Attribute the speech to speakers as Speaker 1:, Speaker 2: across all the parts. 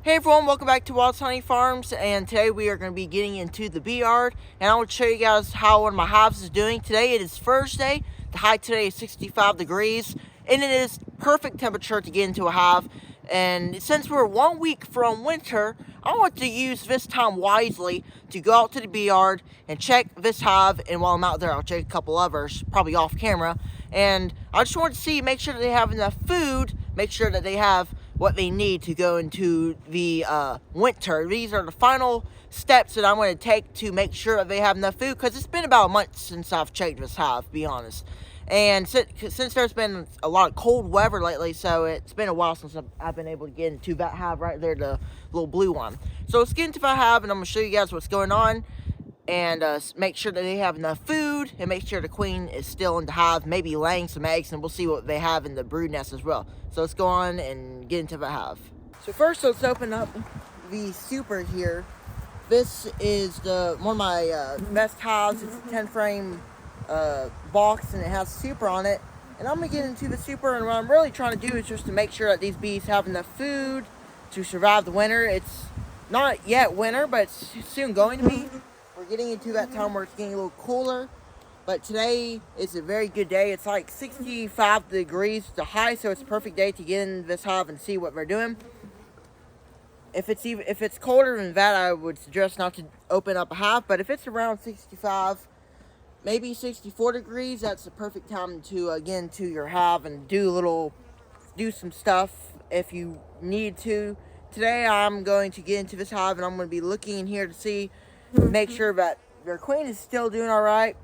Speaker 1: Hey everyone, welcome back to Wild Honey Farms, and today we are going to be getting into the bee yard, and I want to show you guys how one of my hives is doing. Today it is Thursday. The high today is 65 degrees, and it is perfect temperature to get into a hive. And since we're 1 week from winter, I want to use this time wisely to go out to the bee yard and check this hive, and while I'm out there I'll check a couple others, probably off camera. And I just want to see, make sure that they have enough food, make sure that they have what they need to go into the winter. These are the final steps that I'm going to take to make sure that they have enough food, because it's been about a month since I've checked this hive, to be honest. And since there's been a lot of cold weather lately, so it's been a while since I've been able to get into that hive right there, the little blue one. So let's get into that hive, and I'm going to show you guys what's going on, and make sure that they have enough food, and make sure the queen is still in the hive, maybe laying some eggs, and we'll see what they have in the brood nest as well. So let's go on and get into the hive. So first, let's open up the super here. This is one of my best hives. It's a 10 frame box, and it has super on it. And I'm gonna get into the super, and what I'm really trying to do is just to make sure that these bees have enough food to survive the winter. It's not yet winter, but it's soon going to be. We're getting into that time where it's getting a little cooler, but today is a very good day. It's like 65 degrees the high, so it's a perfect day to get in this hive and see what they're doing. If it's colder than that, I would suggest not to open up a hive, but if it's around 65, maybe 64 degrees, that's the perfect time to get into your hive and do some stuff if you need to. Today I'm going to get into this hive, and I'm going to be looking in here to see, make sure that their queen is still doing all right,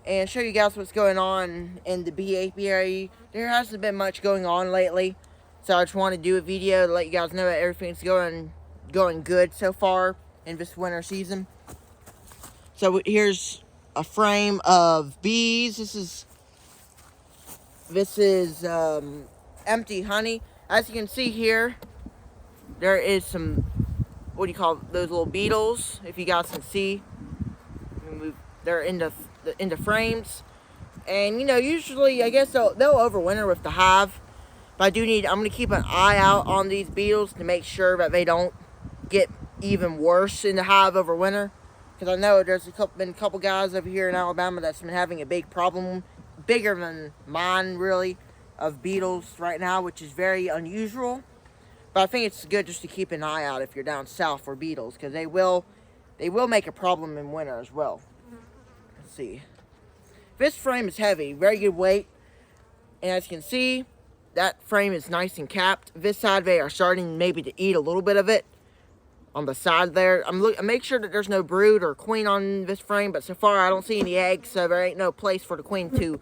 Speaker 1: and show you guys what's going on in the bee apiary. There hasn't been much going on lately, so I just want to do a video to let you guys know that everything's going good so far in this winter season. So here's a frame of bees. This is empty honey. As you can see here, there is some, what do you call those little beetles? If you guys can see, they're in the frames, and usually I guess they'll overwinter with the hive. But I'm gonna keep an eye out on these beetles to make sure that they don't get even worse in the hive over winter, because I know there's been a couple guys over here in Alabama that's been having a big problem, bigger than mine really, of beetles right now, which is very unusual. But I think it's good just to keep an eye out if you're down south for beetles, because they will make a problem in winter as well. Let's see. This frame is heavy, very good weight, and as you can see, that frame is nice and capped. This side they are starting maybe to eat a little bit of it on the side there. I make sure that there's no brood or queen on this frame, but so far I don't see any eggs, so there ain't no place for the queen to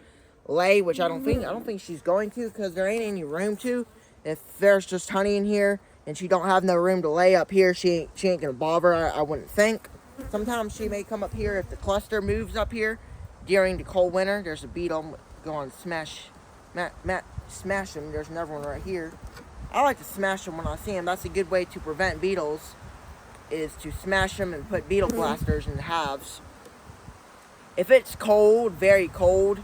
Speaker 1: lay, which I don't think she's going to, because there ain't any room to. If there's just honey in here and she don't have no room to lay up here, she ain't gonna bother, I wouldn't think. Sometimes she may come up here if the cluster moves up here during the cold winter. There's a beetle going to smash them. There's another one right here. I like to smash them when I see them. That's a good way to prevent beetles, is to smash them and put beetle blasters in the hives. If it's cold, very cold,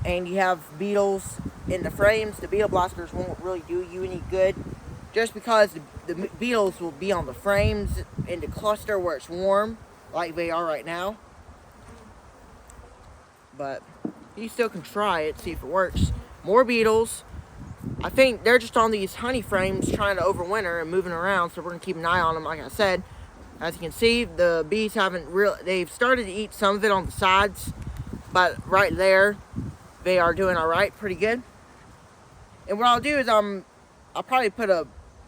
Speaker 1: and you have beetles in the frames, the beetle blasters won't really do you any good, just because the beetles will be on the frames in the cluster where it's warm, like they are right now. But you still can try it, see if it works. More beetles. I think they're just on these honey frames trying to overwinter and moving around, so we're gonna keep an eye on them. Like I said, as you can see, the bees they've started to eat some of it on the sides, but right there they are doing all right, pretty good. And what I'll do is I'll probably put a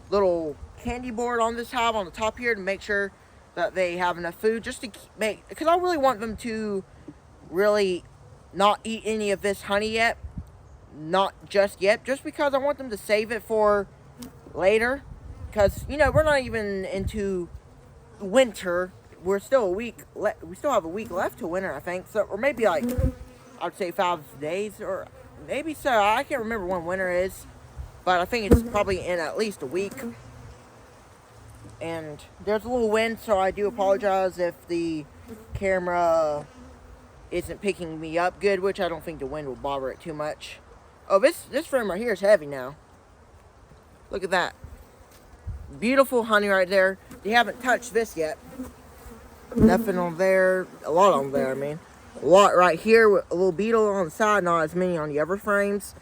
Speaker 1: little candy board on this hive on the top here to make sure that they have enough food, just to because I really want them to really not eat any of this honey yet, not just yet, just because I want them to save it for later, because we're not even into winter. We're still we still have a week left to winter, I think, so, or maybe like I'd say 5 days, or maybe so. I can't remember when winter is, but I think it's probably in at least a week. And there's a little wind, so I do apologize if the camera isn't picking me up good, which I don't think the wind will bother it too much. Oh, this frame right here is heavy now. Look at that. beautiful honey right there. They haven't touched this yet. Nothing on there. A lot on there, I mean. A lot right here with a little beetle on the side, not as many on the other frames.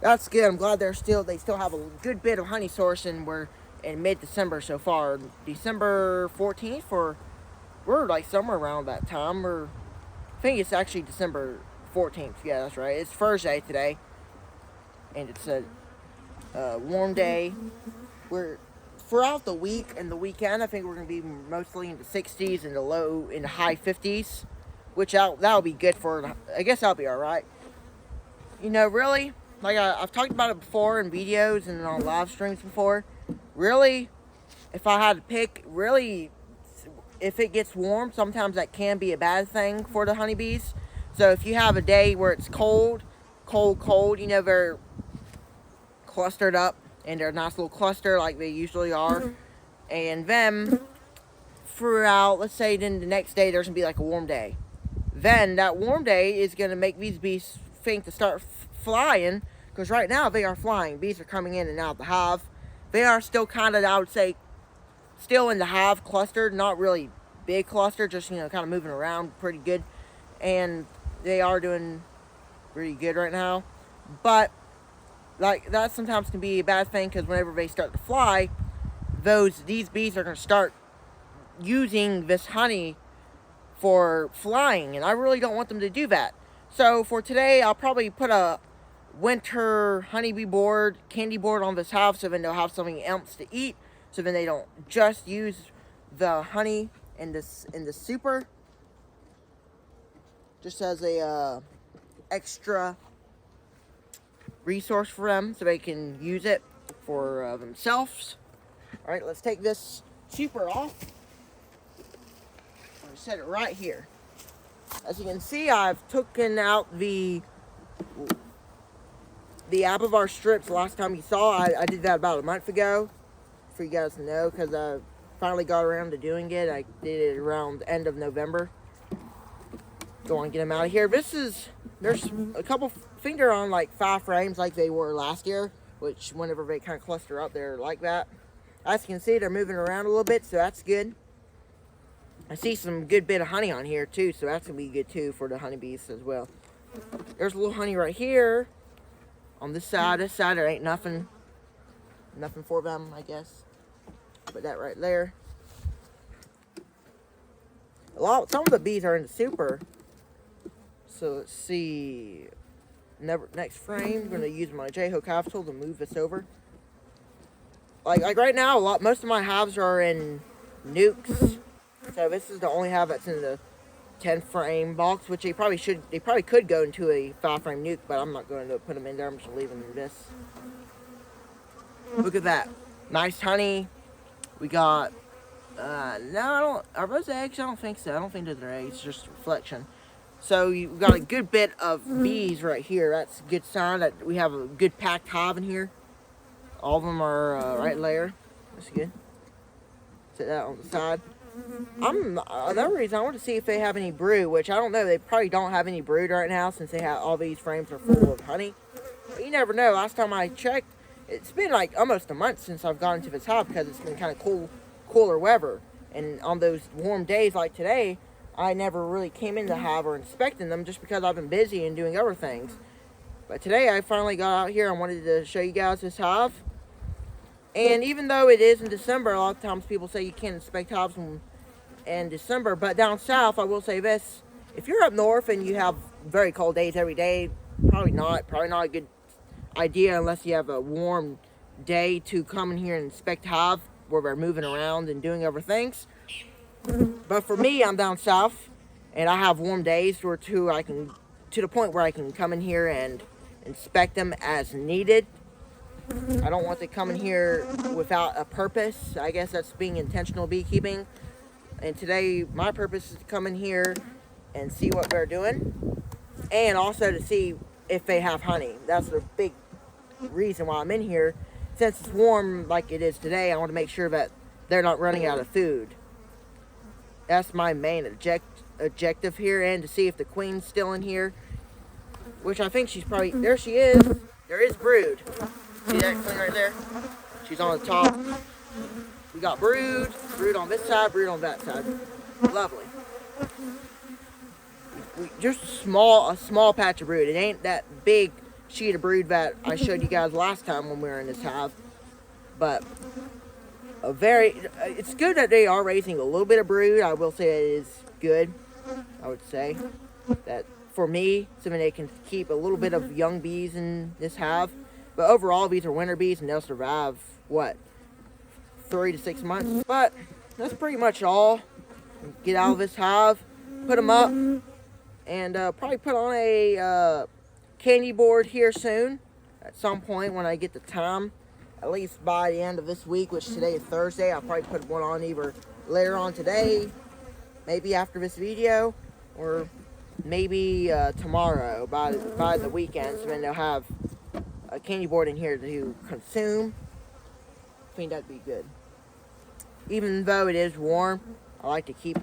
Speaker 1: That's good. I'm glad they still have a good bit of honey source, and we're in mid-December so far. December 14th, or we're like somewhere around that time. I think it's actually December 14th. Yeah, that's right. It's Thursday today, and it's a warm day. We're throughout the week and the weekend. I think we're gonna be mostly in the 60s and the high 50s, which that'll be good for. I guess that'll be all right. You know, really, like I've talked about it before in videos and on live streams before. Really, if I had to pick, really, if it gets warm, sometimes that can be a bad thing for the honeybees. So if you have a day where it's cold, you know, they're clustered up and they're a nice little cluster like they usually are. And then throughout, let's say then the next day there's gonna be like a warm day. Then that warm day is gonna make these bees think to start flying, because right now they are flying. Bees are coming in and out of the hive. They are still kind of, I would say, still in the hive clustered, not really big cluster, just, you know, kind of moving around pretty good. And they are doing pretty good right now. But like that sometimes can be a bad thing, because whenever they start to fly, these bees are going to start using this honey for flying, and I really don't want them to do that. So for today, I'll probably put a winter honeybee board, candy board on this hive, so then they'll have something else to eat, so then they don't just use the honey in the super just as a extra resource for them, so they can use it for themselves. All right, let's take this super off. I'm gonna set it right here. As you can see, I've taken out the Apivar strips. Last time you saw, I did that about a month ago, for you guys to know, because I finally got around to doing it. I did it around the end of November. Go on, get them out of here. There's a couple, I think they're on like 5 frames like they were last year, which whenever they kind of cluster up, they're like that. As you can see, they're moving around a little bit, so that's good. I see some good bit of honey on here too, so that's gonna be good too for the honeybees as well. There's a little honey right here. On this side, there ain't nothing for them, I guess. Put that right there. Some of the bees are in the super. So let's see. Next frame, I'm gonna use my J-hook hive tool to move this over. Like right now, most of my hives are in nukes. So this is the only hive that's in the 10 frame box, which they probably could go into a 5 frame nuke, but I'm not going to put them in there. I'm just leaving them in this. Look at that. Nice honey. We got, are those eggs? I don't think so. I don't think those are eggs, just reflection. So you've got a good bit of bees right here. That's a good sign that we have a good packed hive in here. All of them are right layer. That's good. Set that on the side. Another reason I want to see if they have any brood, which I don't know. They probably don't have any brood right now, since they have all these frames are full of honey. But you never know. Last time I checked, it's been like almost a month since I've gone into this hive, because it's been kind of cooler weather. And on those warm days like today, I never really came in the hive or inspecting them, just because I've been busy and doing other things. But today I finally got out here and wanted to show you guys this hive. And even though it is in December, a lot of times people say you can't inspect hives in December. But down south, I will say this: if you're up north and you have very cold days every day, probably not a good idea unless you have a warm day to come in here and inspect hive where they're moving around and doing other things. But for me, I'm down south and I have warm days to the point where I can come in here and inspect them as needed. I don't want to come in here without a purpose. I guess that's being intentional beekeeping. And today, my purpose is to come in here and see what they're doing, and also to see if they have honey. That's the big reason why I'm in here. Since it's warm like it is today, I want to make sure that they're not running out of food. That's my main objective here, and to see if the queen's still in here, which I think she's probably, there she is. There is brood. See that queen right there? She's on the top. We got brood on this side, brood on that side. Lovely. Just a small patch of brood. It ain't that big sheet of brood that I showed you guys last time when we were in this hive. But it's good that they are raising a little bit of brood. I will say it is good. I would say that for me, something they can keep a little bit of young bees in this hive. But overall, these are winter bees and they'll survive, what, 3 to 6 months? But that's pretty much all. Get out of this hive, put them up, and probably put on a candy board here soon at some point when I get the time. At least by the end of this week, which today is Thursday. I'll probably put one on either later on today, maybe after this video, or maybe tomorrow by the weekend. So then they'll have a candy board in here to consume. I think that'd be good. Even though it is warm, I like to keep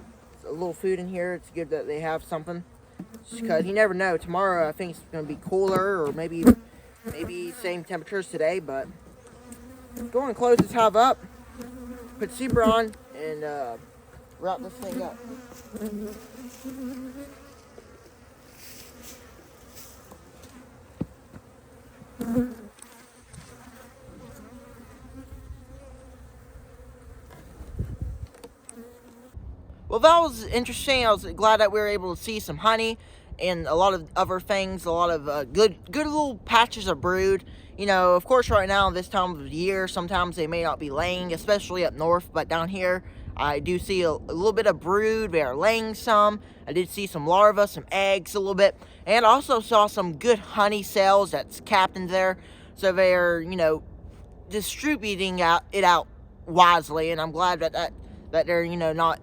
Speaker 1: a little food in here. It's good that they have something, just because you never know. Tomorrow I think it's going to be cooler, or maybe same temperatures today. But go and close this hive up, put super on, and wrap this thing up. Well, that was interesting. I was glad that we were able to see some honey and a lot of other things, a lot of good little patches of brood. You know, of course, right now, this time of the year, sometimes they may not be laying, especially up north, but down here, I do see a little bit of brood. They are laying some. I did see some larvae, some eggs a little bit, and also saw some good honey cells that's capped in there. So they're, you know, distributing it out wisely, and I'm glad that they're, you know, not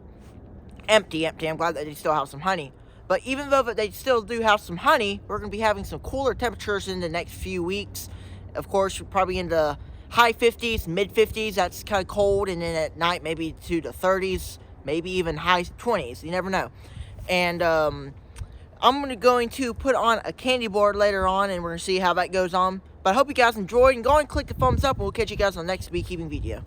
Speaker 1: empty. I'm glad that they still have some honey. But even though they still do have some honey, we're going to be having some cooler temperatures in the next few weeks. Of course, probably in the high 50s, mid 50s. That's kind of cold. And then at night, maybe to the 30s, maybe even high 20s. You never know. And I'm going to put on a candy board later on, and we're going to see how that goes on. But I hope you guys enjoyed, and go and click the thumbs up, and we'll catch you guys on the next beekeeping video.